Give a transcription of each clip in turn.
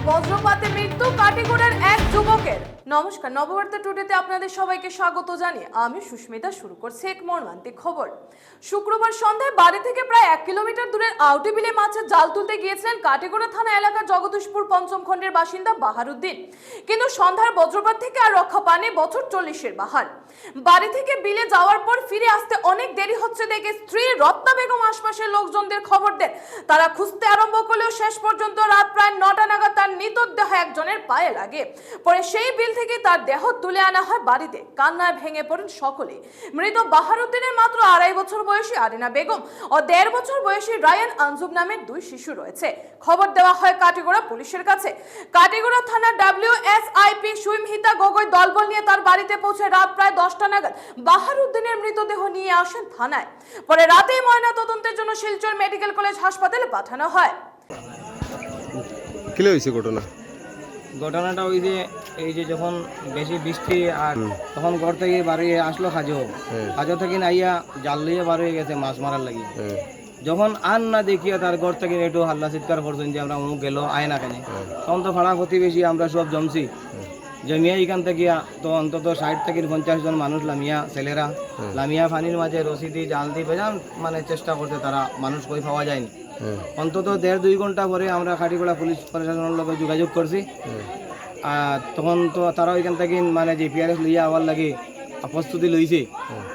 বজ্রপাতে মৃত্যু কাটিগড়ার এক যুবকের। নমস্কার, নববার্তা টুডেতে আপনাদের সবাইকে স্বাগত জানিয়ে আমি সুস্মিতা শুরু করছি এক মর্মান্তিক খবর। শুক্রবার সন্ধ্যায় বাড়ি থেকে প্রায় 1 কিলোমিটার দূরের আউটি বিলে মাছের জাল তুলতে গিয়েছিলেন কাটিগড়া থানা এলাকার জগদীশপুর পঞ্চম খণ্ডের বাসিন্দা বাহারুদ্দিন। কিন্তু সন্ধ্যার বজ্রপাত থেকে আর রক্ষা পায়নি বছর 40-এর বাহার। বাড়ি থেকে বিলে যাওয়ার পর ফিরে আসতে অনেক দেরি হচ্ছে দেখে স্ত্রী রত্না বেগম আশপাশের লোকজনদের খবর দেন। তারা খুঁজতে আরম্ভ করলেও শেষ পর্যন্ত রাত প্রায় 9টা নাগাদ তার মৃতদেহ একজনের পায়ে লাগে। পরে সেই বিল থেকে তার দেহ তুলে আনা হয় বাড়িতে। কান্নায় ভেঙে পড়েন সকলে। মৃত বাহারুদ্দিনের মাত্র 2.5 বছর বয়সী আরিনা বেগম ও 1.5 বছর বয়সী রায়ান আঞ্জুব নামের 2 শিশু রয়েছে। খবর দেওয়া হয় কাটিগড়া পুলিশের কাছে। কাটিগড়া থানা WSIP সুইমহিতা গগৈ দলবল নিয়ে তার বাড়িতে পৌঁছে রাত প্রায় 10টা নাগাদ বাহারুদ্দিনের মৃতদেহ নিয়ে আসেন থানায়। পরে রাতেই ময়না তদন্তের জন্য শিলচর মেডিকেল কলেজ হাসপাতালে পাঠানো হয়। কি হয়েছে ঘটনাটা ওই যে এই যে যখন বেশি বৃষ্টি আর তখন ঘর থেকে বাড়ি আসলো হাজো থেকে নাইয়া জাল লিয়ে বার হয়ে গেছে মাছ মারার লাগি। যখন আর না দেখিয়া তার ঘর থেকে একটু হাল্লা চিৎকার করছেন যে আমরা অমুক গেল আয় না কেন, তখন তো ভাড়া প্রতিবেশী আমরা সব জমছি। জমিয়া এখান থেকে তো অন্তত 60 থেকে 50 জন মানুষ লামিয়া ছেলেরা লামিয়া পানির মাঝে রশি দিয়ে জাল দিয়ে বেজান মানে চেষ্টা করতে, তারা মানুষ কই পাওয়া যায়নি। অন্তত 1.5-2 ঘন্টা পরে আমরা কাটিগড়া পুলিশ প্রশাসনের লগে যোগাযোগ করছি। আর তখন তো তারা ওইখান থেকে মানে জিপিআরএস লইয়া আবার লাগে প্রস্তুতি লইছে।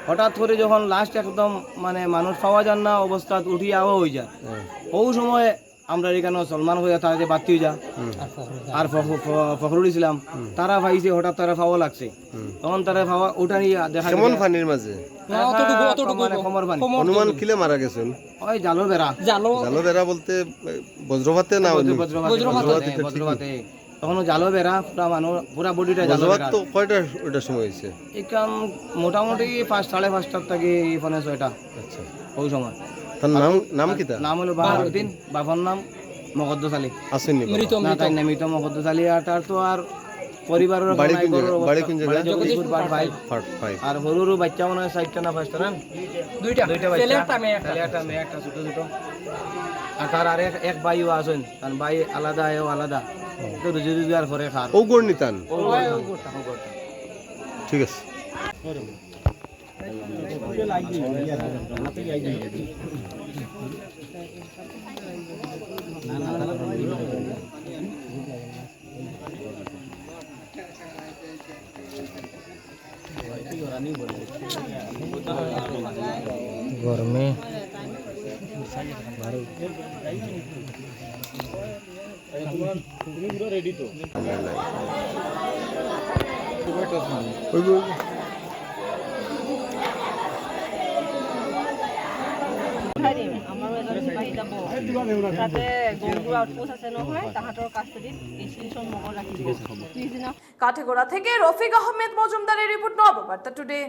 হঠাৎ করে যখন লাস্ট একদম মানে মানুষ পাওয়া যান না অবস্থা উঠিয়ে আওয়া হয়ে যায়, ওই সময় আমরা এখানে সলমান হয়ে তারা যে বাতি যা আর ফখরুল ইসলাম তারা ভাইছে, হঠাৎ তারা পাওয়া লাগছে। তখন তারা পাওয়া ওটা নিয়ে দেখা কেমন পানির মাঝে অনুমান কিলে মারা গেছেন? ওই জালো বেড়া বলতে বজ্রপাতে না বজ্রপাতে তখন জালো বেড়া পুরা মানুষ পুরা বডিটা জালো বেড়া। তো কয়টা ওইটার সময় হয়েছে? এখান মোটামুটি 5-5:30 থেকে 6টা। আচ্ছা, ওই সময়। তার নাম কি? নাম হলো বাহারুদ্দিন, বাবার নাম মকদ্দস আলী। আসেননি মৃত মকদ্দস আলী। আর তার তো আর পরিবারের বাড়ি কোন জায়গায়? জগদীশপুর পার্ট 5। আর হরুরু বাচ্চা মনে হয় 4টা না 5টা না 2টা ছেলে একটা মেয়ে একটা ছোট ছোট। আর তার আর এক ভাইও আছেন, তার ভাই আলাদা এও আলাদা, তো রুজি আর করে খার ও গড় নিতান। ঠিক আছে। গরমে রেডি তো কাঠিগড়া থেকে রফিক আহমেদ মজুমদারের রিপোর্ট, নববার্তা টুডে।